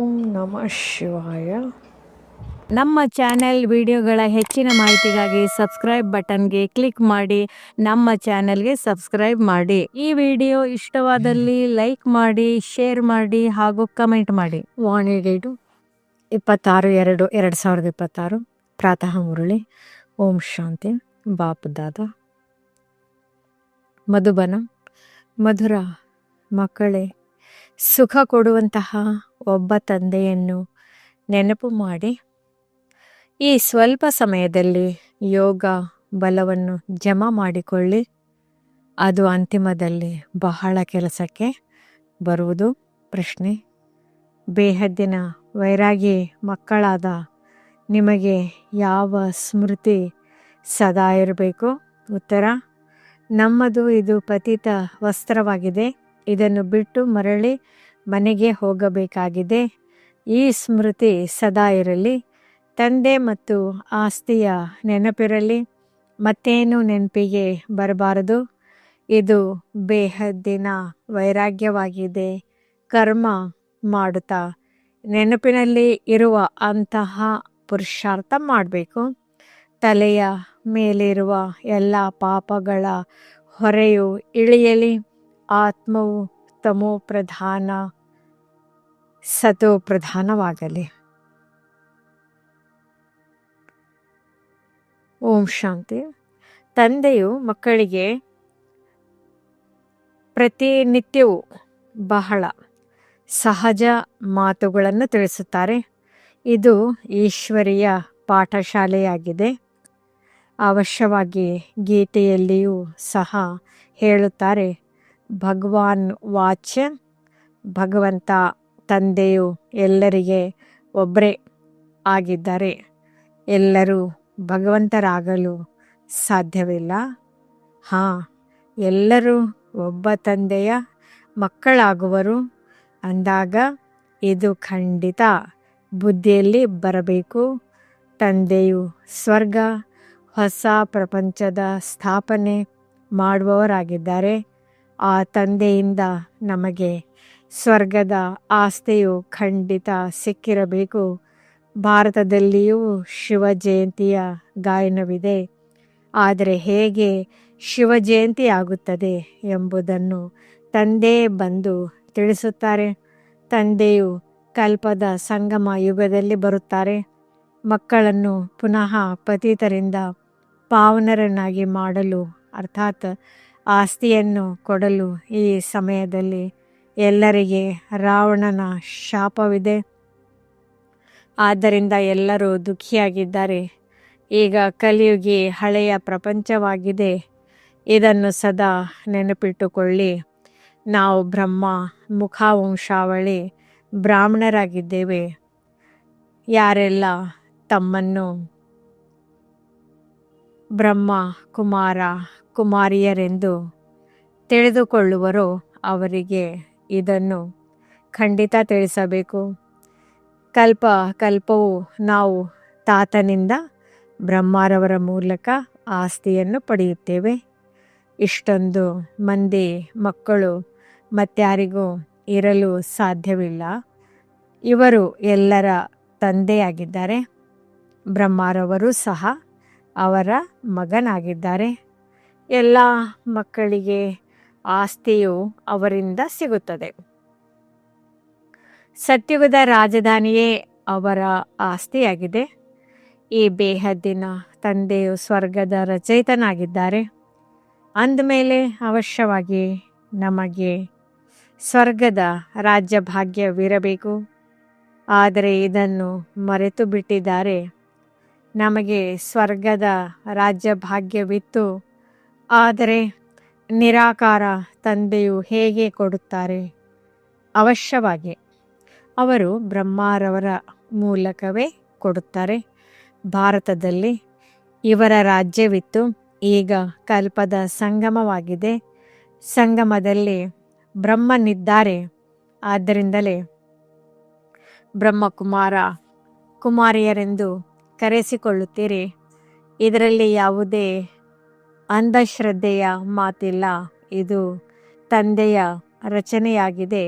ಓಂ ನಮಃ ಶಿವಾಯ. ನಮ್ಮ ಚಾನೆಲ್ ವಿಡಿಯೋಗಳ ಹೆಚ್ಚಿನ ಮಾಹಿತಿಗಾಗಿ ಸಬ್ಸ್ಕ್ರೈಬ್ ಬಟನ್ಗೆ ಕ್ಲಿಕ್ ಮಾಡಿ ನಮ್ಮ ಚಾನೆಲ್ಗೆ ಸಬ್ಸ್ಕ್ರೈಬ್ ಮಾಡಿ. ಈ ವಿಡಿಯೋ ಇಷ್ಟವಾದಲ್ಲಿ ಲೈಕ್ ಮಾಡಿ, ಶೇರ್ ಮಾಡಿ ಹಾಗೂ ಕಮೆಂಟ್ ಮಾಡಿ. ವಾಣಿ ಡೇಟು 26/2/2026 ಪ್ರಾತಃ ಮುರಳಿ. ಓಂ ಶಾಂತಿ. ಬಾಪ್ ದಾದ. ಮಧುಬನ. ಮಧುರ ಮಕ್ಕಳೇ, ಸುಖ ಕೊಡುವಂತಹ ಒಬ್ಬ ತಂದೆಯನ್ನು ನೆನಪು ಮಾಡಿ ಈ ಸ್ವಲ್ಪ ಸಮಯದಲ್ಲಿ ಯೋಗ ಬಲವನ್ನು ಜಮಾ ಮಾಡಿಕೊಳ್ಳಿ. ಅದು ಅಂತಿಮದಲ್ಲಿ ಬಹಳ ಕೆಲಸಕ್ಕೆ ಬರುವುದು. ಪ್ರಶ್ನೆ: ಬೇಹದ್ದಿನ ವೈರಾಗಿ ಮಕ್ಕಳಾದ ನಿಮಗೆ ಯಾವ ಸ್ಮೃತಿ ಸದಾ ಇರಬೇಕು? ಉತ್ತರ: ನಮ್ಮದು ಇದು ಪತಿತ ವಸ್ತ್ರವಾಗಿದೆ. ಇದನ್ನು ಬಿಟ್ಟು ಮರಳಿ ಮನೆಗೆ ಹೋಗಬೇಕಾಗಿದೆ. ಈ ಸ್ಮೃತಿ ಸದಾ ಇರಲಿ. ತಂದೆ ಮತ್ತು ಆಸ್ತಿಯ ನೆನಪಿರಲಿ. ಮತ್ತೇನು ನೆನಪಿಗೆ ಬರಬಾರದು. ಇದು ಬೇಹದ್ದಿನ ವೈರಾಗ್ಯವಾಗಿದೆ. ಕರ್ಮ ಮಾಡುತ್ತಾ ನೆನಪಿನಲ್ಲಿ ಇರುವ ಅಂತಹ ಪುರುಷಾರ್ಥ ಮಾಡಬೇಕು. ತಲೆಯ ಮೇಲಿರುವ ಎಲ್ಲ ಪಾಪಗಳ ಹೊರೆಯು ಇಳಿಯಲಿ. ಆತ್ಮವು ತಮೋ ಪ್ರಧಾನ ಸತೋ ಪ್ರಧಾನವಾಗಲಿ. ಓಂ ಶಾಂತಿ. ತಂದೆಯು ಮಕ್ಕಳಿಗೆ ಪ್ರತಿನಿತ್ಯವೂ ಬಹಳ ಸಹಜ ಮಾತುಗಳನ್ನು ತಿಳಿಸುತ್ತಾರೆ. ಇದು ಈಶ್ವರೀಯ ಪಾಠಶಾಲೆಯಾಗಿದೆ. ಅವಶ್ಯವಾಗಿ ಗೀತೆಯಲ್ಲಿಯೂ ಸಹ ಹೇಳುತ್ತಾರೆ, ಭಗವಾನ್ ವಾಚ್ಯ. ಭಗವಂತ ತಂದೆಯು ಎಲ್ಲರಿಗೆ ಒಬ್ಬರೇ ಆಗಿದ್ದಾರೆ. ಎಲ್ಲರೂ ಭಗವಂತರಾಗಲು ಸಾಧ್ಯವಿಲ್ಲ. ಎಲ್ಲರೂ ಒಬ್ಬ ತಂದೆಯ ಮಕ್ಕಳಾಗುವರು ಅಂದಾಗ ಇದು ಖಂಡಿತ ಬುದ್ಧಿಯಲ್ಲಿ ಬರಬೇಕು. ತಂದೆಯು ಸ್ವರ್ಗ, ಹೊಸ ಪ್ರಪಂಚದ ಸ್ಥಾಪನೆ ಮಾಡುವವರಾಗಿದ್ದಾರೆ. ಆ ತಂದೆಯಿಂದ ನಮಗೆ ಸ್ವರ್ಗದ ಆಸ್ತಿಯು ಖಂಡಿತ ಸಿಕ್ಕಿರಬೇಕು. ಭಾರತದಲ್ಲಿಯೂ ಶಿವ ಜಯಂತಿಯ ಗಾಯನವಿದೆ. ಆದರೆ ಹೇಗೆ ಶಿವ ಜಯಂತಿ ಆಗುತ್ತದೆ ಎಂಬುದನ್ನು ತಂದೆ ಬಂದು ತಿಳಿಸುತ್ತಾರೆ. ತಂದೆಯು ಕಲ್ಪದ ಸಂಗಮ ಯುಗದಲ್ಲಿ ಬರುತ್ತಾರೆ. ಮಕ್ಕಳನ್ನು ಪುನಃ ಪತಿತರಿಂದ ಪಾವನರನ್ನಾಗಿ ಮಾಡಲು, ಅರ್ಥಾತ್ ಆಸ್ತಿಯನ್ನು ಕೊಡಲು ಈ ಸಮಯದಲ್ಲಿ ಎಲ್ಲರಿಗೆ ರಾವಣನ ಶಾಪವಿದೆ. ಆದ್ದರಿಂದ ಎಲ್ಲರೂ ದುಃಖಿಯಾಗಿದ್ದಾರೆ. ಈಗ ಕಲಿಯುಗಿ ಹಳೆಯ ಪ್ರಪಂಚವಾಗಿದೆ. ಇದನ್ನು ಸದಾ ನೆನಪಿಟ್ಟುಕೊಳ್ಳಿ. ನಾವು ಬ್ರಹ್ಮ ಮುಖವಂಶಾವಳಿ ಬ್ರಾಹ್ಮಣರಾಗಿದ್ದೇವೆ. ಯಾರೆಲ್ಲ ತಮ್ಮನ್ನು ಬ್ರಹ್ಮ ಕುಮಾರ ಕುಮಾರಿಯರೆಂದು ತಿಳಿದುಕೊಳ್ಳುವರೋ ಅವರಿಗೆ ಇದನ್ನು ಖಂಡಿತ ತಿಳಿಸಬೇಕು. ಕಲ್ಪ ಕಲ್ಪವು ನಾವು ತಾತನಿಂದ ಬ್ರಹ್ಮರವರ ಮೂಲಕ ಆಸ್ತಿಯನ್ನು ಪಡೆಯುತ್ತೇವೆ. ಇಷ್ಟೊಂದು ಮಂದಿ ಮಕ್ಕಳು ಮತ್ಯಾರಿಗೂ ಇರಲು ಸಾಧ್ಯವಿಲ್ಲ. ಇವರು ಎಲ್ಲರ ತಂದೆಯಾಗಿದ್ದಾರೆ. ಬ್ರಹ್ಮರವರು ಸಹ ಅವರ ಮಗನಾಗಿದ್ದಾರೆ. ಎಲ್ಲ ಮಕ್ಕಳಿಗೆ ಆಸ್ತಿಯು ಅವರಿಂದ ಸಿಗುತ್ತದೆ. ಸತ್ಯುಗದ ರಾಜಧಾನಿಯೇ ಅವರ ಆಸ್ತಿಯಾಗಿದೆ. ಈ ಬೇಹದ್ದಿನ ತಂದೆಯು ಸ್ವರ್ಗದ ರಚಯಿತನಾಗಿದ್ದಾರೆ. ಅಂದಮೇಲೆ ಅವಶ್ಯವಾಗಿ ನಮಗೆ ಸ್ವರ್ಗದ ರಾಜ್ಯಭಾಗ್ಯವಿರಬೇಕು. ಆದರೆ ಇದನ್ನು ಮರೆತು ಬಿಟ್ಟಿದ್ದಾರೆ. ನಮಗೆ ಸ್ವರ್ಗದ ರಾಜ್ಯಭಾಗ್ಯವಿತ್ತು. ಆದರೆ ನಿರಾಕಾರ ತಂದೆಯು ಹೇಗೆ ಕೊಡುತ್ತಾರೆ? ಅವಶ್ಯವಾಗಿ ಅವರು ಬ್ರಹ್ಮರವರ ಮೂಲಕವೇ ಕೊಡುತ್ತಾರೆ. ಭಾರತದಲ್ಲಿ ಇವರ ರಾಜ್ಯವಿತ್ತು. ಈಗ ಕಲ್ಪದ ಸಂಗಮವಾಗಿದೆ. ಸಂಗಮದಲ್ಲಿ ಬ್ರಹ್ಮನಿದ್ದಾರೆ. ಆದ್ದರಿಂದಲೇ ಬ್ರಹ್ಮಕುಮಾರ ಕುಮಾರಿಯರೆಂದು ಕರೆಸಿಕೊಳ್ಳುತ್ತೀರಿ. ಇದರಲ್ಲಿ ಯಾವುದೇ ಅಂಧಶ್ರದ್ಧೆಯ ಮಾತಿಲ್ಲ. ಇದು ತಂದೆಯ ರಚನೆಯಾಗಿದೆ.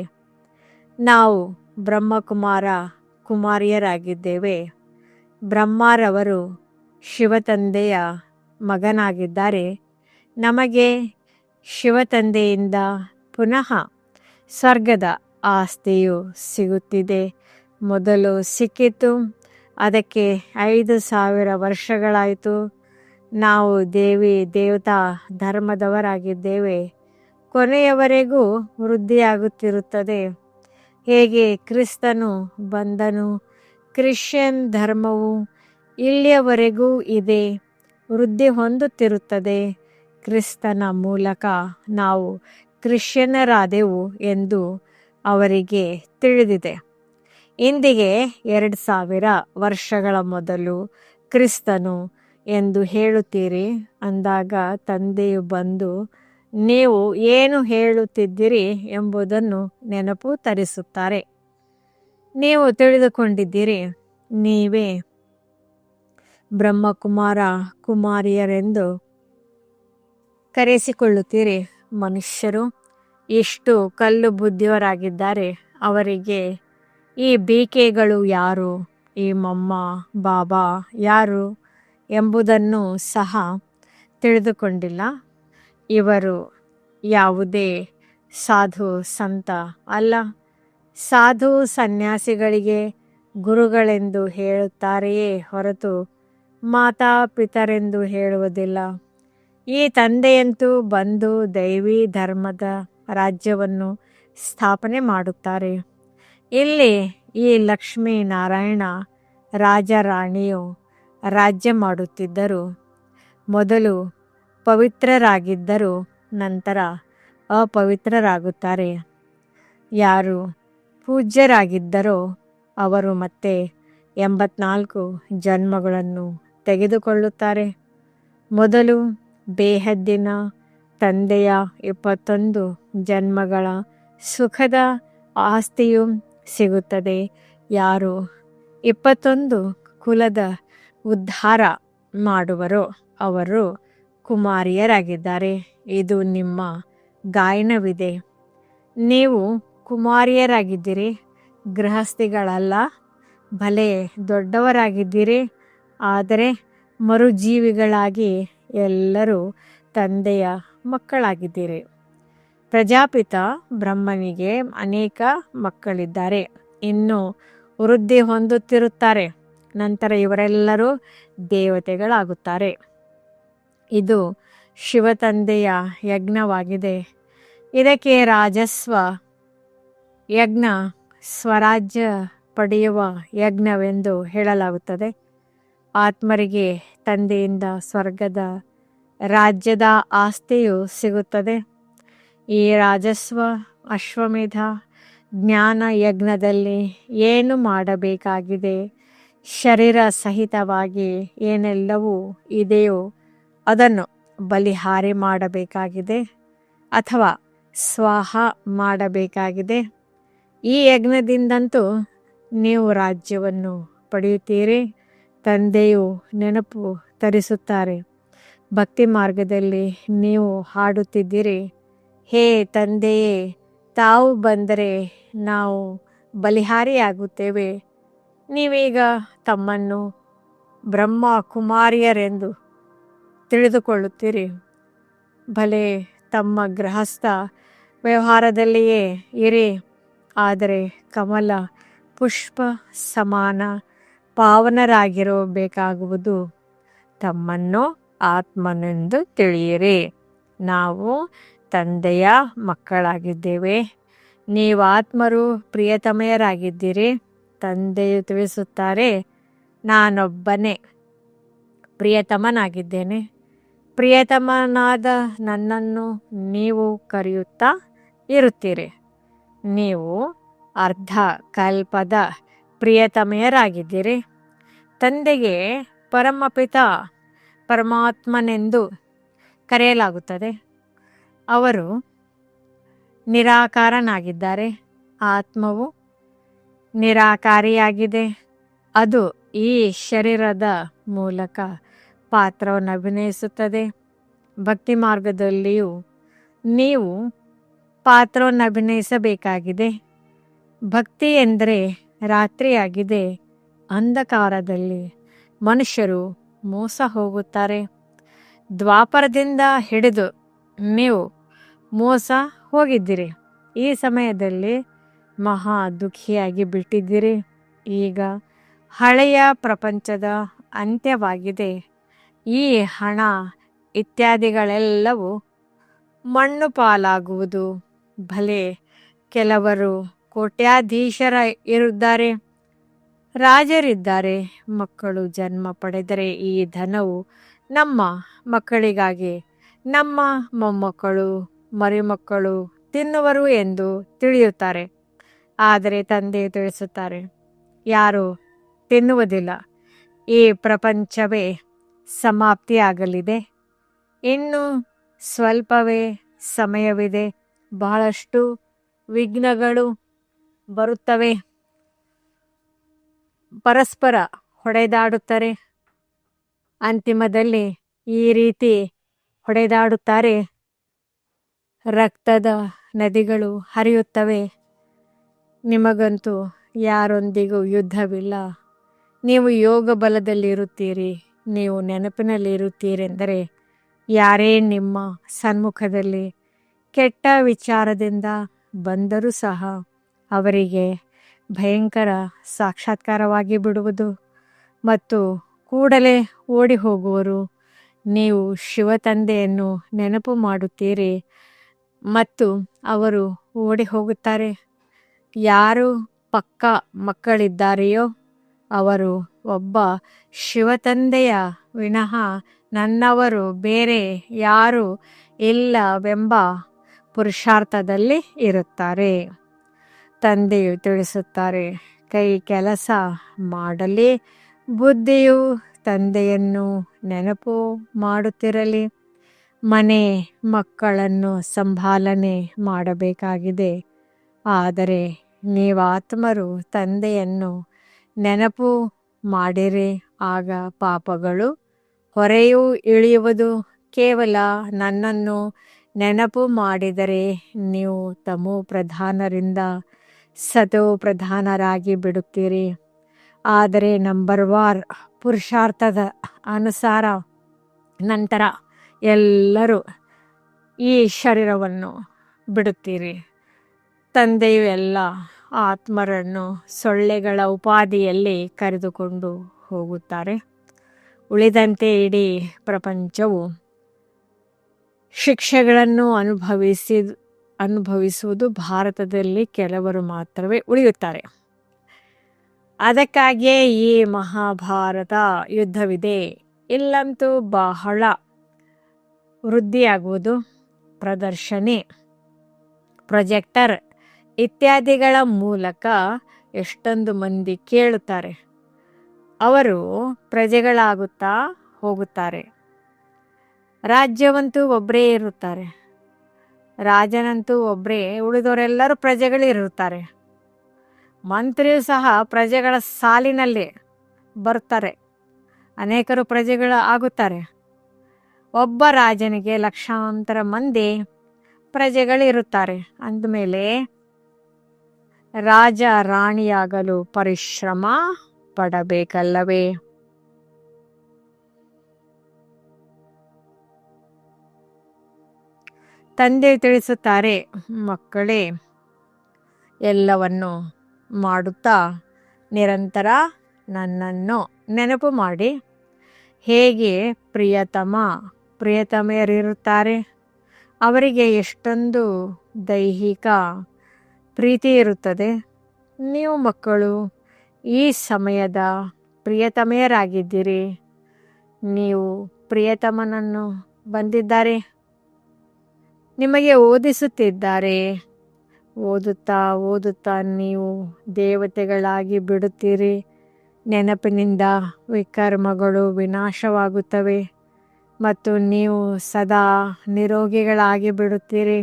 ನಾವು ಬ್ರಹ್ಮಕುಮಾರ ಕುಮಾರಿಯರಾಗಿದ್ದೇವೆ. ಬ್ರಹ್ಮರವರು ಶಿವತಂದೆಯ ಮಗನಾಗಿದ್ದಾರೆ. ನಮಗೆ ಶಿವತಂದೆಯಿಂದ ಪುನಃ ಸ್ವರ್ಗದ ಆಸ್ತಿಯು ಸಿಗುತ್ತಿದೆ. ಮೊದಲು ಸಿಕ್ಕಿತು, ಅದಕ್ಕೆ 5,000 ವರ್ಷಗಳಾಯಿತು. ನಾವು ದೇವಿ ದೇವತಾ ಧರ್ಮದವರಾಗಿದ್ದೇವೆ. ಕೊನೆಯವರೆಗೂ ವೃದ್ಧಿಯಾಗುತ್ತಿರುತ್ತದೆ. ಹೇಗೆ ಕ್ರಿಸ್ತನು ಬಂದನು, ಕ್ರಿಶ್ಚಿಯನ್ ಧರ್ಮವು ಇಲ್ಲಿಯವರೆಗೂ ಇದೆ, ವೃದ್ಧಿ ಹೊಂದುತ್ತಿರುತ್ತದೆ. ಕ್ರಿಸ್ತನ ಮೂಲಕ ನಾವು ಕ್ರಿಶ್ಚಿಯನ್ನರಾದೆವು ಎಂದು ಅವರಿಗೆ ತಿಳಿದಿದೆ. ಇಂದಿಗೆ 2,000 ವರ್ಷಗಳ ಮೊದಲು ಕ್ರಿಸ್ತನು ಎಂದು ಹೇಳುತ್ತೀರಿ ಅಂದಾಗ ತಂದೆಯು ಬಂದು ನೀವು ಏನು ಹೇಳುತ್ತಿದ್ದೀರಿ ಎಂಬುದನ್ನು ನೆನಪು ತರಿಸುತ್ತಾರೆ. ನೀವು ತಿಳಿದುಕೊಂಡಿದ್ದೀರಿ, ನೀವೇ ಬ್ರಹ್ಮಕುಮಾರ ಕುಮಾರಿಯರೆಂದು ಕರೆಸಿಕೊಳ್ಳುತ್ತೀರಿ. ಮನುಷ್ಯರು ಎಷ್ಟು ಕಲ್ಲು ಬುದ್ಧಿಯವರಾಗಿದ್ದಾರೆ. ಅವರಿಗೆ ಈ ಬಿಕೆಗಳು ಯಾರು, ಈ ಮಮ್ಮ ಬಾಬಾ ಯಾರು ಎಂಬುದನ್ನು ಸಹ ತಿಳಿದುಕೊಂಡಿಲ್ಲ. ಇವರು ಯಾವುದೇ ಸಾಧು ಸಂತ ಅಲ್ಲ. ಸಾಧು ಸನ್ಯಾಸಿಗಳಿಗೆ ಗುರುಗಳೆಂದು ಹೇಳುತ್ತಾರೆಯೇ ಹೊರತು ಮಾತಾ ಪಿತರೆಂದು ಹೇಳುವುದಿಲ್ಲ. ಈ ತಂದೆಯಂತೂ ಬಂದು ದೈವಿ ಧರ್ಮದ ರಾಜ್ಯವನ್ನು ಸ್ಥಾಪನೆ ಮಾಡುತ್ತಾರೆ. ಇಲ್ಲಿ ಈ ಲಕ್ಷ್ಮೀ ನಾರಾಯಣ ರಾಜರಾಣಿಯು ರಾಜ್ಯ ಮಾಡುತ್ತಿದ್ದರು. ಮೊದಲು ಪವಿತ್ರರಾಗಿದ್ದರು, ನಂತರ ಅಪವಿತ್ರರಾಗುತ್ತಾರೆ. ಯಾರು ಪೂಜ್ಯರಾಗಿದ್ದರೋ ಅವರು ಮತ್ತೆ 84 ಜನ್ಮಗಳನ್ನು ತೆಗೆದುಕೊಳ್ಳುತ್ತಾರೆ. ಮೊದಲು ಬೇಹದ್ದಿನ ತಂದೆಯ 21 ಜನ್ಮಗಳ ಸುಖದ ಆಸ್ತಿಯು ಸಿಗುತ್ತದೆ. ಯಾರು 21 ಕುಲದ ಉದ್ಧಾರ ಮಾಡುವರೋ ಅವರು ಕುಮಾರಿಯರಾಗಿದ್ದಾರೆ. ಇದು ನಿಮ್ಮ ಗಾಯನವಿದೆ. ನೀವು ಕುಮಾರಿಯರಾಗಿದ್ದೀರಿ, ಗೃಹಸ್ಥಿಗಳಲ್ಲ. ಭಲೆ ದೊಡ್ಡವರಾಗಿದ್ದೀರಿ, ಆದರೆ ಮರುಜೀವಿಗಳಾಗಿ ಎಲ್ಲರೂ ತಂದೆಯ ಮಕ್ಕಳಾಗಿದ್ದೀರಿ. ಪ್ರಜಾಪಿತ ಬ್ರಹ್ಮನಿಗೆ ಅನೇಕ ಮಕ್ಕಳಿದ್ದಾರೆ, ಇನ್ನೂ ವೃದ್ಧಿ ಹೊಂದುತ್ತಿರುತ್ತಾರೆ. ನಂತರ ಇವರೆಲ್ಲರೂ ದೇವತೆಗಳಾಗುತ್ತಾರೆ. ಇದು ಶಿವತಂದೆಯ ಯಜ್ಞವಾಗಿದೆ. ಇದಕ್ಕೆ ರಾಜಸ್ವ ಯಜ್ಞ, ಸ್ವರಾಜ್ಯ ಪಡೆಯುವ ಯಜ್ಞವೆಂದು ಹೇಳಲಾಗುತ್ತದೆ. ಆತ್ಮರಿಗೆ ತಂದೆಯಿಂದ ಸ್ವರ್ಗದ ರಾಜ್ಯದ ಆಸ್ತಿಯು ಸಿಗುತ್ತದೆ. ಈ ರಾಜಸ್ವ ಅಶ್ವಮೇಧ ಜ್ಞಾನ ಯಜ್ಞದಲ್ಲಿ ಏನು ಮಾಡಬೇಕಾಗಿದೆ, ಶರೀರ ಸಹಿತವಾಗಿ ಏನೆಲ್ಲವೂ ಇದೆಯೋ ಅದನ್ನು ಬಲಿಹಾರಿ ಮಾಡಬೇಕಾಗಿದೆ ಅಥವಾ ಸ್ವಾಹ ಮಾಡಬೇಕಾಗಿದೆ. ಈ ಯಜ್ಞದಿಂದಂತೂ ನೀವು ರಾಜ್ಯವನ್ನು ಪಡೆಯುತ್ತೀರಿ. ತಂದೆಯು ನೆನಪು ತರಿಸುತ್ತಾರೆ. ಭಕ್ತಿ ಮಾರ್ಗದಲ್ಲಿ ನೀವು ಹಾಡುತ್ತಿದ್ದೀರಿ, ಹೇ ತಂದೆಯೇ, ತಾವು ಬಂದರೆ ನಾವು ಬಲಿಹಾರಿಯಾಗುತ್ತೇವೆ. ನೀವೀಗ ತಮ್ಮನ್ನು ಬ್ರಹ್ಮ ಕುಮಾರಿಯರೆಂದು ತಿಳಿದುಕೊಳ್ಳುತ್ತೀರಿ. ಭಲೆ ತಮ್ಮ ಗೃಹಸ್ಥ ವ್ಯವಹಾರದಲ್ಲಿಯೇ ಇರಿ, ಆದರೆ ಕಮಲ ಪುಷ್ಪ ಸಮಾನ ಪಾವನರಾಗಿರಬೇಕಾಗುವುದು. ತಮ್ಮನ್ನು ಆತ್ಮನೆಂದು ತಿಳಿಯಿರಿ. ನಾವು ತಂದೆಯ ಮಕ್ಕಳಾಗಿದ್ದೇವೆ. ನೀವು ಆತ್ಮರು ಪ್ರಿಯತಮೆಯರಾಗಿದ್ದೀರಿ. ತಂದೆಯು ತಿಳಿಸುತ್ತಾರೆ, ನಾನೊಬ್ಬನೇ ಪ್ರಿಯತಮನಾಗಿದ್ದೇನೆ. ಪ್ರಿಯತಮನಾದ ನನ್ನನ್ನು ನೀವು ಕರೆಯುತ್ತಾ ಇರುತ್ತೀರಿ. ನೀವು ಅರ್ಧ ಕಲ್ಪದ ಪ್ರಿಯತಮೆಯರಾಗಿದ್ದೀರಿ. ತಂದೆಗೆ ಪರಮಪಿತ ಪರಮಾತ್ಮನೆಂದು ಕರೆಯಲಾಗುತ್ತದೆ. ಅವರು ನಿರಾಕಾರನಾಗಿದ್ದಾರೆ. ಆತ್ಮವು ನಿರಾಕಾರಿಯಾಗಿದೆ. ಅದು ಈ ಶರೀರದ ಮೂಲಕ ಪಾತ್ರವನ್ನು ಅಭಿನಯಿಸುತ್ತದೆ. ಭಕ್ತಿ ಮಾರ್ಗದಲ್ಲಿಯೂ ನೀವು ಪಾತ್ರವನ್ನು ಅಭಿನಯಿಸಬೇಕಾಗಿದೆ. ಭಕ್ತಿ ಎಂದರೆ ರಾತ್ರಿಯಾಗಿದೆ, ಅಂಧಕಾರದಲ್ಲಿ ಮನುಷ್ಯರು ಮೋಸ ಹೋಗುತ್ತಾರೆ. ದ್ವಾಪರದಿಂದ ಹಿಡಿದು ನೀವು ಮೋಸ ಹೋಗಿದ್ದೀರಿ. ಈ ಸಮಯದಲ್ಲಿ ಮಹಾ ದುಃಖಿಯಾಗಿ ಬಿಟ್ಟಿದ್ದೀರಿ. ಈಗ ಹಳೆಯ ಪ್ರಪಂಚದ ಅಂತ್ಯವಾಗಿದೆ. ಈ ಹಣ ಇತ್ಯಾದಿಗಳೆಲ್ಲವೂ ಮಣ್ಣು ಪಾಲಾಗುವುದು. ಭಲೆ ಕೆಲವರು ಕೋಟ್ಯಾಧೀಶರ ಇರುತ್ತಾರೆ, ರಾಜರಿದ್ದಾರೆ. ಮಕ್ಕಳು ಜನ್ಮ ಪಡೆದರೆ ಈ ಧನವು ನಮ್ಮ ಮಕ್ಕಳಿಗಾಗಿ ನಮ್ಮ ಮೊಮ್ಮಕ್ಕಳು ಮರಿಮಕ್ಕಳು ತಿನ್ನುವರು ಎಂದು ತಿಳಿಯುತ್ತಾರೆ. ಆದರೆ ತಂದೆ ತಿಳಿಸುತ್ತಾರೆ, ಯಾರೂ ತಿನ್ನುವುದಿಲ್ಲ. ಈ ಪ್ರಪಂಚವೇ ಸಮಾಪ್ತಿಯಾಗಲಿದೆ. ಇನ್ನು ಸ್ವಲ್ಪವೇ ಸಮಯವಿದೆ. ಬಹಳಷ್ಟು ವಿಘ್ನಗಳು ಬರುತ್ತವೆ. ಪರಸ್ಪರ ಹೊಡೆದಾಡುತ್ತಾರೆ. ಅಂತಿಮದಲ್ಲಿ ಈ ರೀತಿ ಹೊಡೆದಾಡುತ್ತಾರೆ. ರಕ್ತದ ನದಿಗಳು ಹರಿಯುತ್ತವೆ. ನಿಮಗಂತೂ ಯಾರೊಂದಿಗೂ ಯುದ್ಧವಿಲ್ಲ. ನೀವು ಯೋಗ ಬಲದಲ್ಲಿರುತ್ತೀರಿ, ನೀವು ನೆನಪಿನಲ್ಲಿರುತ್ತೀರೆಂದರೆ ಯಾರೇ ನಿಮ್ಮ ಸನ್ಮುಖದಲ್ಲಿ ಕೆಟ್ಟ ವಿಚಾರದಿಂದ ಬಂದರೂ ಸಹ ಅವರಿಗೆ ಭಯಂಕರ ಸಾಕ್ಷಾತ್ಕಾರವಾಗಿ ಬಿಡುವುದು ಮತ್ತು ಕೂಡಲೇ ಓಡಿ ಹೋಗುವರು. ನೀವು ಶಿವತಂದೆಯನ್ನು ನೆನಪು ಮಾಡುತ್ತೀರಿ ಮತ್ತು ಅವರು ಓಡಿ ಹೋಗುತ್ತಾರೆ. ಯಾರು ಪಕ್ಕ ಮಕ್ಕಳಿದ್ದಾರೆಯೋ ಅವರು ಒಬ್ಬ ಶಿವತಂದೆಯ ವಿನಃ ನನ್ನವರು ಬೇರೆ ಯಾರೂ ಇಲ್ಲವೆಂಬ ಪುರುಷಾರ್ಥದಲ್ಲಿ ಇರುತ್ತಾರೆ. ತಂದೆಯು ತಿಳಿಸುತ್ತಾರೆ, ಕೈ ಕೆಲಸ ಮಾಡಲಿ, ಬುದ್ಧಿಯು ತಂದೆಯನ್ನು ನೆನಪು ಮಾಡುತ್ತಿರಲಿ. ಮನೆ ಮಕ್ಕಳನ್ನು ಸಂಭಾಲನೆ ಮಾಡಬೇಕಾಗಿದೆ. ಆದರೆ ನೀವಾತ್ಮರು ತಂದೆಯನ್ನು ನೆನಪು ಮಾಡಿರಿ, ಆಗ ಪಾಪಗಳು ಹೊರೆಯೂ ಇಳಿಯುವುದು. ಕೇವಲ ನನ್ನನ್ನು ನೆನಪು ಮಾಡಿದರೆ ನೀವು ತಮೋ ಪ್ರಧಾನರಿಂದ ಸತೋ ಪ್ರಧಾನರಾಗಿ ಬಿಡುತ್ತೀರಿ. ಆದರೆ ನಂಬರ್ 1 ಪುರುಷಾರ್ಥದ ಅನುಸಾರ ನಂತರ ಎಲ್ಲರೂ ಈ ಶರೀರವನ್ನು ಬಿಡುತ್ತೀರಿ. ತಂದೆಯು ಎಲ್ಲ ಆತ್ಮರನ್ನು ಸೊಳ್ಳೆಗಳ ಉಪಾಧಿಯಲ್ಲಿ ಕರೆದುಕೊಂಡು ಹೋಗುತ್ತಾರೆ. ಉಳಿದಂತೆ ಇಡೀ ಪ್ರಪಂಚವು ಶಿಕ್ಷೆಗಳನ್ನು ಅನುಭವಿಸುವುದು. ಭಾರತದಲ್ಲಿ ಕೆಲವರು ಮಾತ್ರವೇ ಉಳಿಯುತ್ತಾರೆ. ಅದಕ್ಕಾಗಿಯೇ ಈ ಮಹಾಭಾರತ ಯುದ್ಧವಿದೆ. ಇಲ್ಲಂತೂ ಬಹಳ ವೃದ್ಧಿಯಾಗುವುದು. ಪ್ರದರ್ಶನೆ, ಪ್ರೊಜೆಕ್ಟರ್ ಇತ್ಯಾದಿಗಳ ಮೂಲಕ ಎಷ್ಟೊಂದು ಮಂದಿ ಕೇಳುತ್ತಾರೆ. ಅವರು ಪ್ರಜೆಗಳಾಗುತ್ತಾ ಹೋಗುತ್ತಾರೆ. ರಾಜ್ಯವಂತೂ ಒಬ್ಬರೇ ಇರುತ್ತಾರೆ, ರಾಜನಂತೂ ಒಬ್ಬರೇ, ಉಳಿದವರೆಲ್ಲರೂ ಪ್ರಜೆಗಳಿರುತ್ತಾರೆ. ಮಂತ್ರಿಯೂ ಸಹ ಪ್ರಜೆಗಳ ಸಾಲಿನಲ್ಲಿ ಬರ್ತಾರೆ. ಅನೇಕರು ಪ್ರಜೆಗಳು ಆಗುತ್ತಾರೆ. ಒಬ್ಬ ರಾಜನಿಗೆ ಲಕ್ಷಾಂತರ ಮಂದಿ ಪ್ರಜೆಗಳಿರುತ್ತಾರೆ. ಅಂದಮೇಲೆ ರಾಜ ರಾಣಿಯಾಗಲು ಪರಿಶ್ರಮ ಪಡಬೇಕಲ್ಲವೇ? ತಂದೆ ತಿಳಿಸುತ್ತಾರೆ, ಮಕ್ಕಳೇ, ಎಲ್ಲವನ್ನು ಮಾಡುತ್ತಾ ನಿರಂತರ ನನ್ನನ್ನು ನೆನಪು ಮಾಡಿ. ಹೇಗೆ ಪ್ರಿಯತಮೆಯರಿರುತ್ತಾರೆ, ಅವರಿಗೆ ಎಷ್ಟೊಂದು ದೈಹಿಕ ಪ್ರೀತಿ ಇರುತ್ತದೆ. ನೀವು ಮಕ್ಕಳು ಈ ಸಮಯದ ಪ್ರಿಯತಮೆಯರಾಗಿದ್ದೀರಿ. ನೀವು ಪ್ರಿಯತಮನನ್ನು ಬಂದಿದ್ದಾರೆ, ನಿಮಗೆ ಓದಿಸುತ್ತಿದ್ದಾರೆ. ಓದುತ್ತಾ ನೀವು ದೇವತೆಗಳಾಗಿ ಬಿಡುತ್ತೀರಿ. ನೆನಪಿನಿಂದ ವಿಕರ್ಮಗಳು ವಿನಾಶವಾಗುತ್ತವೆ ಮತ್ತು ನೀವು ಸದಾ ನಿರೋಗಿಗಳಾಗಿ ಬಿಡುತ್ತೀರಿ.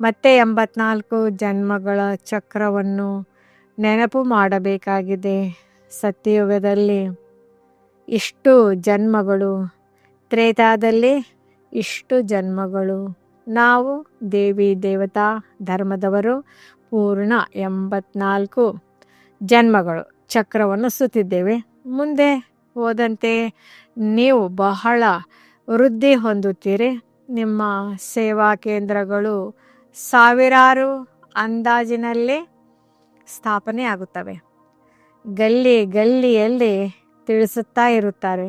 ಮತ್ತೆ 84 ಜನ್ಮಗಳ ಚಕ್ರವನ್ನು ನೆನಪು ಮಾಡಬೇಕಾಗಿದೆ. ಸತ್ಯಯುಗದಲ್ಲಿ ಇಷ್ಟು ಜನ್ಮಗಳು, ತ್ರೇತಾದಲ್ಲಿ ಇಷ್ಟು ಜನ್ಮಗಳು. ನಾವು ದೇವಿ ದೇವತಾ ಧರ್ಮದವರು, ಪೂರ್ಣ 84 ಜನ್ಮಗಳು ಚಕ್ರವನ್ನು ಸುತ್ತಿದ್ದೇವೆ. ಮುಂದೆ ಹೋದಂತೆ ನೀವು ಬಹಳ ವೃದ್ಧಿ ಹೊಂದುತ್ತೀರಿ. ನಿಮ್ಮ ಸೇವಾ ಕೇಂದ್ರಗಳು ಸಾವಿರಾರು ಅಂದಾಜಿನಲ್ಲಿ ಸ್ಥಾಪನೆ ಆಗುತ್ತವೆ. ಗಲ್ಲಿ ಗಲ್ಲಿಯಲ್ಲಿ ತಿಳಿಸುತ್ತಾ ಇರುತ್ತಾರೆ,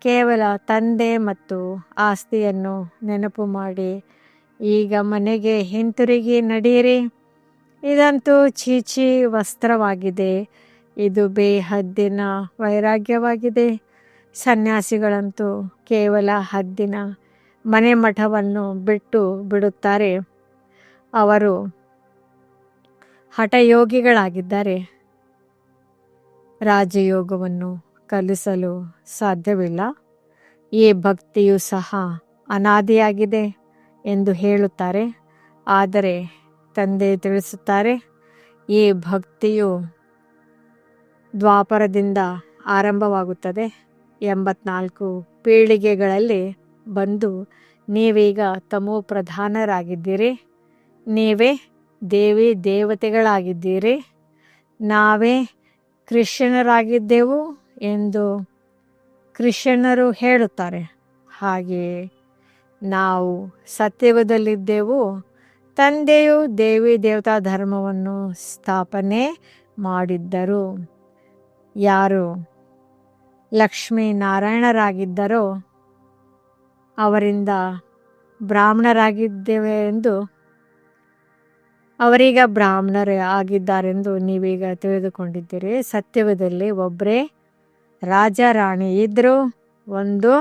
ಕೇವಲ ತಂದೆ ಮತ್ತು ಆಸ್ತಿಯನ್ನು ನೆನಪು ಮಾಡಿ ಈಗ ಮನೆಗೆ ಹಿಂತಿರುಗಿ ನಡೆಯಿರಿ. ಇದಂತೂ ಚೀಚಿ ವಸ್ತ್ರವಾಗಿದೆ. ಇದು ಬೇಹದ್ದಿನ ವೈರಾಗ್ಯವಾಗಿದೆ. ಸನ್ಯಾಸಿಗಳಂತೂ ಕೇವಲ ಹದ್ದಿನ ಮನೆ ಮಠವನ್ನು ಬಿಟ್ಟು ಬಿಡುತ್ತಾರೆ. ಅವರು ಹಠಯೋಗಿಗಳಾಗಿದ್ದಾರೆ. ರಾಜಯೋಗವನ್ನು ಕಲಿಸಲು ಸಾಧ್ಯವಿಲ್ಲ. ಈ ಭಕ್ತಿಯು ಸಹ ಅನಾದಿಯಾಗಿದೆ ಎಂದು ಹೇಳುತ್ತಾರೆ. ಆದರೆ ತಂದೆ ತಿಳಿಸುತ್ತಾರೆ, ಈ ಭಕ್ತಿಯು ದ್ವಾಪರದಿಂದ ಆರಂಭವಾಗುತ್ತದೆ. 84 ಪೀಳಿಗೆಗಳಲ್ಲಿ ಬಂದು ನೀವೀಗ ತಮೋ ಪ್ರಧಾನರಾಗಿದ್ದೀರಿ. ನೀವೇ ದೇವಿ ದೇವತೆಗಳಾಗಿದ್ದೀರಿ. ನಾವೇ ಕ್ರಿಶ್ಚಿಯನರಾಗಿದ್ದೆವು ಎಂದು ಕ್ರಿಶ್ಚಿಯನ್ನರು ಹೇಳುತ್ತಾರೆ. ಹಾಗೆಯೇ ನಾವು ಸತ್ಯಯುಗದಲ್ಲಿದ್ದೆವು. ತಂದೆಯು ದೇವಿ ದೇವತಾ ಧರ್ಮವನ್ನು ಸ್ಥಾಪನೆ ಮಾಡಿದ್ದರು. ಯಾರು ಲಕ್ಷ್ಮೀನಾರಾಯಣರಾಗಿದ್ದರೋ ಅವರಿಂದ ಬ್ರಾಹ್ಮಣರಾಗಿದ್ದೇವೆ ಎಂದು ಅವರೀಗ ಬ್ರಾಹ್ಮಣರೇ ಆಗಿದ್ದಾರೆಂದು ನೀವೀಗ ತಿಳಿದುಕೊಂಡಿದ್ದೀರಿ. ಸತ್ಯಯುಗದಲ್ಲಿ ಒಬ್ಬರೇ ರಾಜ ರಾಣಿ ಇದ್ದರು. ಒಂದು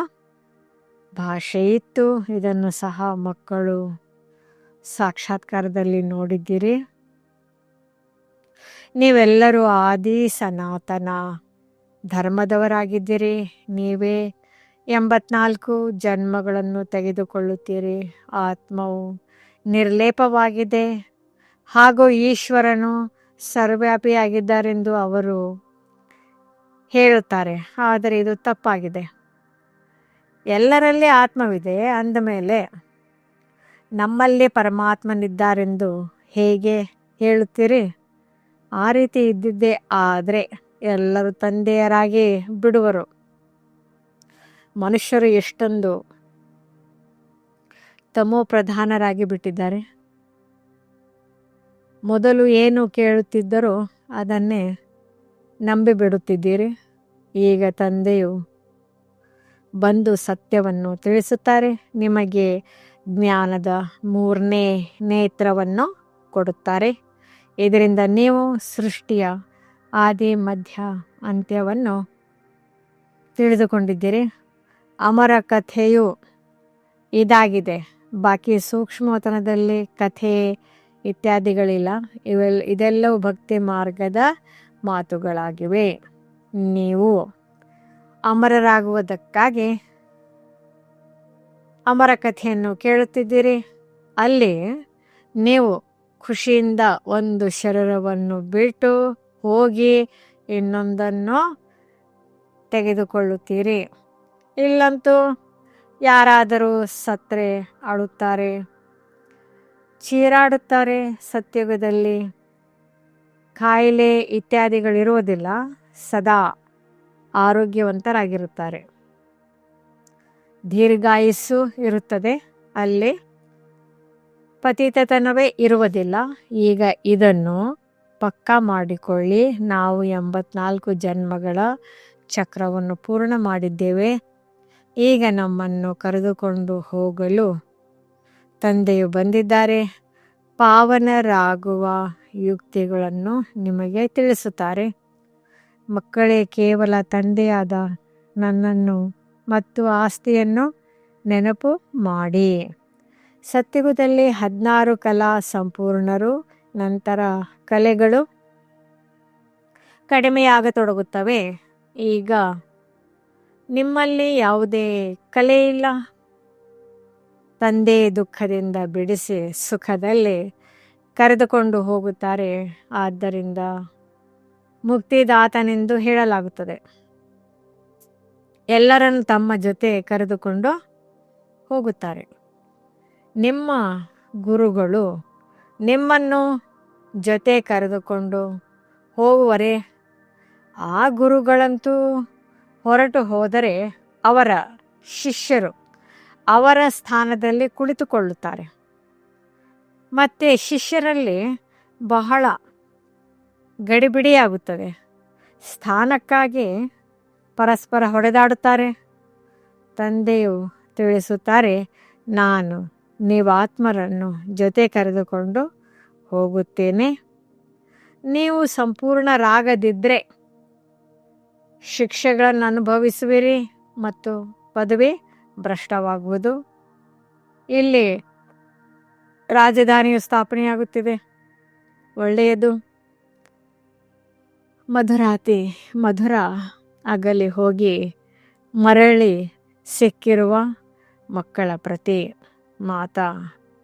ಭಾಷೆ ಇತ್ತು. ಇದನ್ನು ಸಹ ಮಕ್ಕಳು ಸಾಕ್ಷಾತ್ಕಾರದಲ್ಲಿ ನೋಡಿದ್ದೀರಿ. ನೀವೆಲ್ಲರೂ ಆದಿ ಸನಾತನ ಧರ್ಮದವರಾಗಿದ್ದೀರಿ. ನೀವೇ 84 ಜನ್ಮಗಳನ್ನು ತೆಗೆದುಕೊಳ್ಳುತ್ತೀರಿ. ಆತ್ಮವು ನಿರ್ಲೇಪವಾಗಿದೆ ಹಾಗೂ ಈಶ್ವರನು ಸರ್ವವ್ಯಾಪಿಯಾಗಿದ್ದಾರೆಂದು ಅವರು ಹೇಳುತ್ತಾರೆ. ಆದರೆ ಇದು ತಪ್ಪಾಗಿದೆ. ಎಲ್ಲರಲ್ಲಿ ಆತ್ಮವಿದೆ ಅಂದಮೇಲೆ ನಮ್ಮಲ್ಲಿ ಪರಮಾತ್ಮನಿದ್ದಾರೆಂದು ಹೇಗೆ ಹೇಳುತ್ತೀರಿ? ಆ ರೀತಿ ಇದ್ದಿದ್ದೇ ಆದರೆ ಎಲ್ಲರೂ ತಂದೆಯರಾಗಿ ಬಿಡುವರು. ಮನುಷ್ಯರು ಎಷ್ಟೊಂದು ತಮೋ ಪ್ರಧಾನರಾಗಿ ಬಿಟ್ಟಿದ್ದಾರೆ. ಮೊದಲು ಏನು ಕೇಳುತ್ತಿದ್ದರೋ ಅದನ್ನೇ ನಂಬಿಬಿಡುತ್ತಿದ್ದೀರಿ. ಈಗ ತಂದೆಯು ಬಂದು ಸತ್ಯವನ್ನು ತಿಳಿಸುತ್ತಾರೆ. ನಿಮಗೆ ಜ್ಞಾನದ 3ನೇ ನೇತ್ರವನ್ನು ಕೊಡುತ್ತಾರೆ. ಇದರಿಂದ ನೀವು ಸೃಷ್ಟಿಯ ಆದಿ ಮಧ್ಯ ಅಂತ್ಯವನ್ನು ತಿಳಿದುಕೊಂಡಿದ್ದೀರಿ. ಅಮರ ಕಥೆಯು ಇದಾಗಿದೆ. ಬಾಕಿ ಸೂಕ್ಷ್ಮತನದಲ್ಲಿ ಕಥೆ ಇತ್ಯಾದಿಗಳಿಲ್ಲ. ಇದೆಲ್ಲವೂ ಭಕ್ತಿ ಮಾರ್ಗದ ಮಾತುಗಳಾಗಿವೆ. ನೀವು ಅಮರರಾಗುವುದಕ್ಕಾಗಿ ಅಮರ ಕಥೆಯನ್ನು ಕೇಳುತ್ತಿದ್ದೀರಿ. ಅಲ್ಲಿ ನೀವು ಖುಷಿಯಿಂದ ಒಂದು ಶರೀರವನ್ನು ಬಿಟ್ಟು ಹೋಗಿ ಇನ್ನೊಂದನ್ನು ತೆಗೆದುಕೊಳ್ಳುತ್ತೀರಿ. ಇಲ್ಲಂತೂ ಯಾರಾದರೂ ಸತ್ತರೆ ಅಳುತ್ತಾರೆ, ಚೀರಾಡುತ್ತಾರೆ. ಸತ್ಯಯುಗದಲ್ಲಿ ಕಾಯಿಲೆ ಇತ್ಯಾದಿಗಳಿರುವುದಿಲ್ಲ. ಸದಾ ಆರೋಗ್ಯವಂತರಾಗಿರುತ್ತಾರೆ. ದೀರ್ಘಾಯುಸ್ಸು ಇರುತ್ತದೆ. ಅಲ್ಲಿ ಪತಿತತನವೇ ಇರುವುದಿಲ್ಲ. ಈಗ ಇದನ್ನು ಪಕ್ಕಾ ಮಾಡಿಕೊಳ್ಳಿ. ನಾವು 84 ಜನ್ಮಗಳ ಚಕ್ರವನ್ನು ಪೂರ್ಣ ಮಾಡಿದ್ದೇವೆ. ಈಗ ನಮ್ಮನ್ನು ಕರೆದುಕೊಂಡು ಹೋಗಲು ತಂದೆಯು ಬಂದಿದ್ದಾರೆ. ಪಾವನರಾಗುವ ಯುಕ್ತಿಗಳನ್ನು ನಿಮಗೆ ತಿಳಿಸುತ್ತಾರೆ. ಮಕ್ಕಳೇ, ಕೇವಲ ತಂದೆಯಾದ ನನ್ನನ್ನು ಮತ್ತು ಆಸ್ತಿಯನ್ನು ನೆನಪು ಮಾಡಿ. ಸತ್ಯಯುಗದಲ್ಲಿ 16 ಕಲಾ ಸಂಪೂರ್ಣರು. ನಂತರ ಕಲೆಗಳು ಕಡಿಮೆಯಾಗತೊಡಗುತ್ತವೆ. ಈಗ ನಿಮ್ಮಲ್ಲಿ ಯಾವುದೇ ಕಲೆ ಇಲ್ಲ. ತಂದೆ ದುಃಖದಿಂದ ಬಿಡಿಸಿ ಸುಖದಲ್ಲಿ ಕರೆದುಕೊಂಡು ಹೋಗುತ್ತಾರೆ. ಆದ್ದರಿಂದ ಮುಕ್ತಿದಾತನೆಂದು ಹೇಳಲಾಗುತ್ತದೆ. ಎಲ್ಲರನ್ನು ತಮ್ಮ ಜೊತೆ ಕರೆದುಕೊಂಡು ಹೋಗುತ್ತಾರೆ. ನಿಮ್ಮ ಗುರುಗಳು ನಿಮ್ಮನ್ನು ಜೊತೆ ಕರೆದುಕೊಂಡು ಹೋಗುವರೆ. ಆ ಗುರುಗಳಂತೂ ಹೊರಟು ಹೋದರೆ ಅವರ ಶಿಷ್ಯರು ಅವರ ಸ್ಥಾನದಲ್ಲಿ ಕುಳಿತುಕೊಳ್ಳುತ್ತಾರೆ. ಮತ್ತು ಶಿಷ್ಯರಲ್ಲಿ ಬಹಳ ಗಡಿಬಿಡಿಯಾಗುತ್ತದೆ. ಸ್ಥಾನಕ್ಕಾಗಿ ಪರಸ್ಪರ ಹೊಡೆದಾಡುತ್ತಾರೆ. ತಂದೆಯು ತಿಳಿಸುತ್ತಾರೆ, ನಾನು ನೀವು ಆತ್ಮರನ್ನು ಜೊತೆ ಕರೆದುಕೊಂಡು ಹೋಗುತ್ತೇನೆ. ನೀವು ಸಂಪೂರ್ಣರಾಗದಿದ್ದರೆ ಶಿಕ್ಷೆಗಳನ್ನು ಅನುಭವಿಸುವಿರಿ ಮತ್ತು ಪದವಿ ಭ್ರಷ್ಟವಾಗುವುದು. ಇಲ್ಲಿ ರಾಜಧಾನಿಯು ಸ್ಥಾಪನೆಯಾಗುತ್ತಿದೆ. ಒಳ್ಳೆಯದು. ಮಧುರಾತಿ ಮಧುರ ಅಗಲಿ ಹೋಗಿ ಮರಳಿ ಸಿಕ್ಕಿರುವ ಮಕ್ಕಳ ಪ್ರತಿ ಮಾತಾ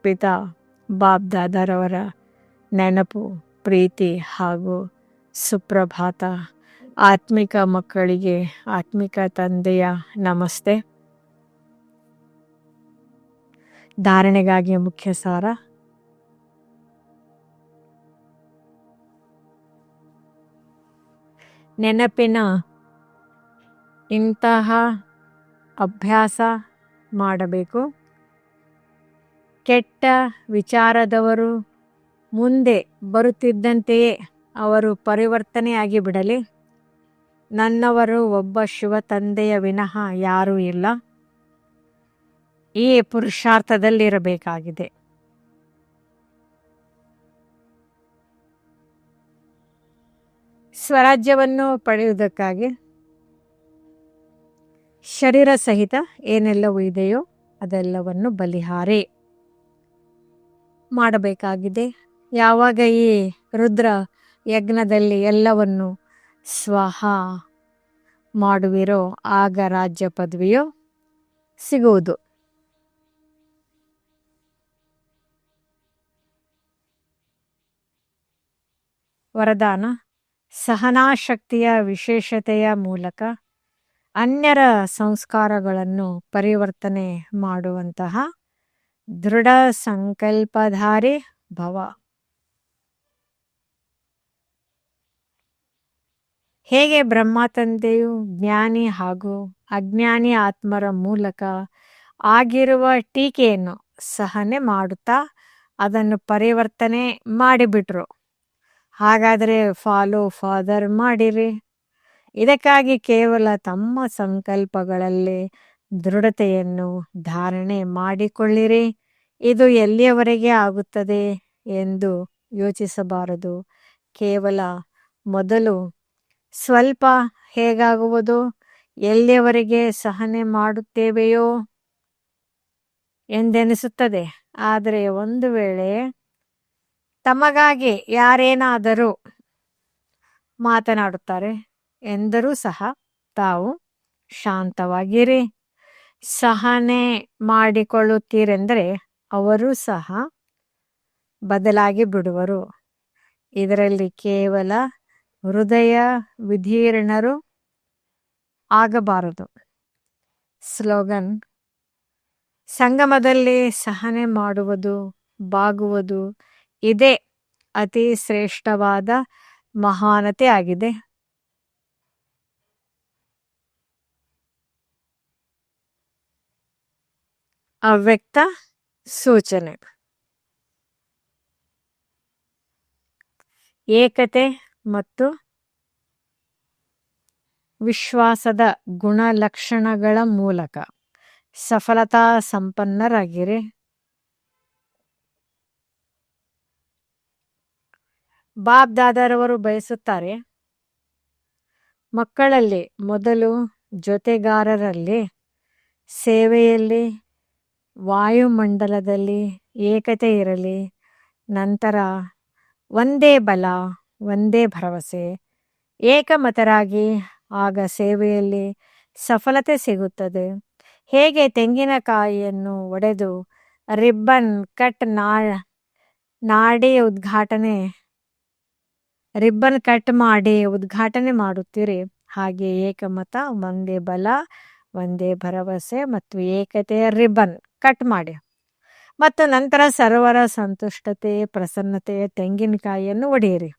ಪಿತಾ ಬಾಬ್ದಾದರವರ ನೆನಪು, ಪ್ರೀತಿ ಹಾಗೂ ಸುಪ್ರಭಾತ. ಆತ್ಮಿಕ ಮಕ್ಕಳಿಗೆ ಆತ್ಮಿಕ ತಂದೆಯ ನಮಸ್ತೆ. ಧಾರಣೆಗಾಗಿ ಮುಖ್ಯ ಸಾರ. ನೆನಪಿನ ಇಂತಹ ಅಭ್ಯಾಸ ಮಾಡಬೇಕು. ಕೆಟ್ಟ ವಿಚಾರದವರು ಮುಂದೆ ಬರುತ್ತಿದ್ದಂತೆಯೇ ಅವರು ಪರಿವರ್ತನೆಯಾಗಿ ಬಿಡಲಿ. ನನ್ನವರು ಒಬ್ಬ ಶಿವ ತಂದೆಯ ವಿನಃ ಯಾರೂ ಇಲ್ಲ. ಈ ಪುರುಷಾರ್ಥದಲ್ಲಿರಬೇಕಾಗಿದೆ. ಸ್ವರಾಜ್ಯವನ್ನು ಪಡೆಯುವುದಕ್ಕಾಗಿ ಶರೀರ ಸಹಿತ ಏನೆಲ್ಲವೂ ಇದೆಯೋ ಅದೆಲ್ಲವನ್ನು ಬಲಿಹಾರಿ ಮಾಡಬೇಕಾಗಿದೆ. ಯಾವಾಗ ಈ ರುದ್ರ ಯಜ್ಞದಲ್ಲಿ ಎಲ್ಲವನ್ನು ಸ್ವಹ ಮಾಡುವಿರೋ ಆಗ ರಾಜ್ಯ ಪದವಿಯು ಸಿಗುವುದು. ವರದಾನ: ಸಹನಾಶಕ್ತಿಯ ವಿಶೇಷತೆಯ ಮೂಲಕ ಅನ್ಯರ ಸಂಸ್ಕಾರಗಳನ್ನು ಪರಿವರ್ತನೆ ಮಾಡುವಂತಹ ದೃಢ ಸಂಕಲ್ಪಧಾರಿ ಭವ. ಹೇಗೆ ಬ್ರಹ್ಮ ತಂದೆಯು ಜ್ಞಾನಿ ಹಾಗೂ ಅಜ್ಞಾನಿ ಆತ್ಮರ ಮೂಲಕ ಆಗಿರುವ ಟೀಕೆಯನ್ನು ಸಹನೆ ಮಾಡುತ್ತಾ ಅದನ್ನು ಪರಿವರ್ತನೆ ಮಾಡಿಬಿಟ್ರು, ಹಾಗಾದರೆ ಫಾಲೋ ಫಾದರ್ ಮಾಡಿರಿ. ಇದಕ್ಕಾಗಿ ಕೇವಲ ತಮ್ಮ ಸಂಕಲ್ಪಗಳಲ್ಲಿ ದೃಢತೆಯನ್ನು ಧಾರಣೆ ಮಾಡಿಕೊಳ್ಳಿರಿ. ಇದು ಎಲ್ಲಿಯವರೆಗೆ ಆಗುತ್ತದೆ ಎಂದು ಯೋಚಿಸಬಾರದು. ಕೇವಲ ಮೊದಲು ಸ್ವಲ್ಪ ಹೇಗಾಗುವುದು, ಎಲ್ಲಿಯವರೆಗೆ ಸಹನೆ ಮಾಡುತ್ತೇವೆಯೋ ಎಂದೆನಿಸುತ್ತದೆ. ಆದರೆ ಒಂದು ವೇಳೆ ತಮಗಾಗಿ ಯಾರೇನಾದರೂ ಮಾತನಾಡುತ್ತಾರೆ ಎಂದರೂ ಸಹ ತಾವು ಶಾಂತವಾಗಿರಿ. ಸಹನೆ ಮಾಡಿಕೊಳ್ಳುತ್ತೀರೆಂದರೆ ಅವರು ಸಹ ಬದಲಾಗಿ ಬಿಡುವರು. ಇದರಲ್ಲಿ ಕೇವಲ ಹೃದಯ ವಿಧೀರ್ಣರು ಆಗಬಾರದು. ಸ್ಲೋಗನ್: ಸಂಗಮದಲ್ಲಿ ಸಹನೆ ಮಾಡುವುದು, ಬಾಗುವುದು ಇದೇ ಅತಿ ಶ್ರೇಷ್ಠವಾದ ಮಹಾನತೆ ಆಗಿದೆ. ಅವ್ಯಕ್ತ ಸೂಚನೆ: ಏಕತೆ ಮತ್ತು ವಿಶ್ವಾಸದ ಗುಣಲಕ್ಷಣಗಳ ಮೂಲಕ ಸಫಲತಾ ಸಂಪನ್ನರಾಗಿರಿ. ಬಾಬ್ದಾದರವರು ಬಯಸುತ್ತಾರೆ, ಮಕ್ಕಳಲ್ಲಿ ಮೊದಲು ಜೊತೆಗಾರರಲ್ಲಿ, ಸೇವೆಯಲ್ಲಿ, ವಾಯುಮಂಡಲದಲ್ಲಿ ಏಕತೆ ಇರಲಿ. ನಂತರ ಒಂದೇ ಬಲ, ಒಂದೇ ಭರವಸೆ, ಏಕಮತರಾಗಿ. ಆಗ ಸೇವೆಯಲ್ಲಿ ಸಫಲತೆ ಸಿಗುತ್ತದೆ. ಹೇಗೆ ತೆಂಗಿನಕಾಯಿಯನ್ನು ಒಡೆದು ರಿಬ್ಬನ್ ಕಟ್ ಮಾಡಿ ಉದ್ಘಾಟನೆ ಮಾಡುತ್ತೀರಿ, ಹಾಗೆ ಏಕಮತ, ಒಂದೇ ಬಲ, ಒಂದೇ ಭರವಸೆ ಮತ್ತು ಏಕತೆಯ ರಿಬ್ಬನ್ ಕಟ್ ಮಾಡಿ ಮತ್ತು ನಂತರ ಸರ್ವರ ಸಂತುಷ್ಟತೆ ಪ್ರಸನ್ನತೆ ತೆಂಗಿನಕಾಯಿಯನ್ನು ಒಡೆಯಿರಿ.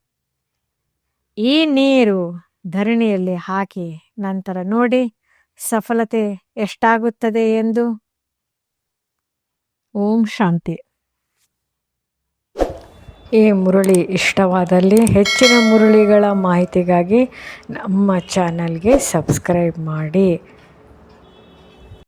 ಈ ನೀರು ಧರಣಿಯಲ್ಲಿ ಹಾಕಿ ನಂತರ ನೋಡಿ ಸಫಲತೆ ಎಷ್ಟಾಗುತ್ತದೆ ಎಂದು. ಓಂ ಶಾಂತಿ. ಈ ಮುರಳಿ ಇಷ್ಟವಾದಲ್ಲಿ ಹೆಚ್ಚಿನ ಮುರಳಿಗಳ ಮಾಹಿತಿಗಾಗಿ ನಮ್ಮ ಚಾನಲ್ಗೆ ಸಬ್ಸ್ಕ್ರೈಬ್ ಮಾಡಿ.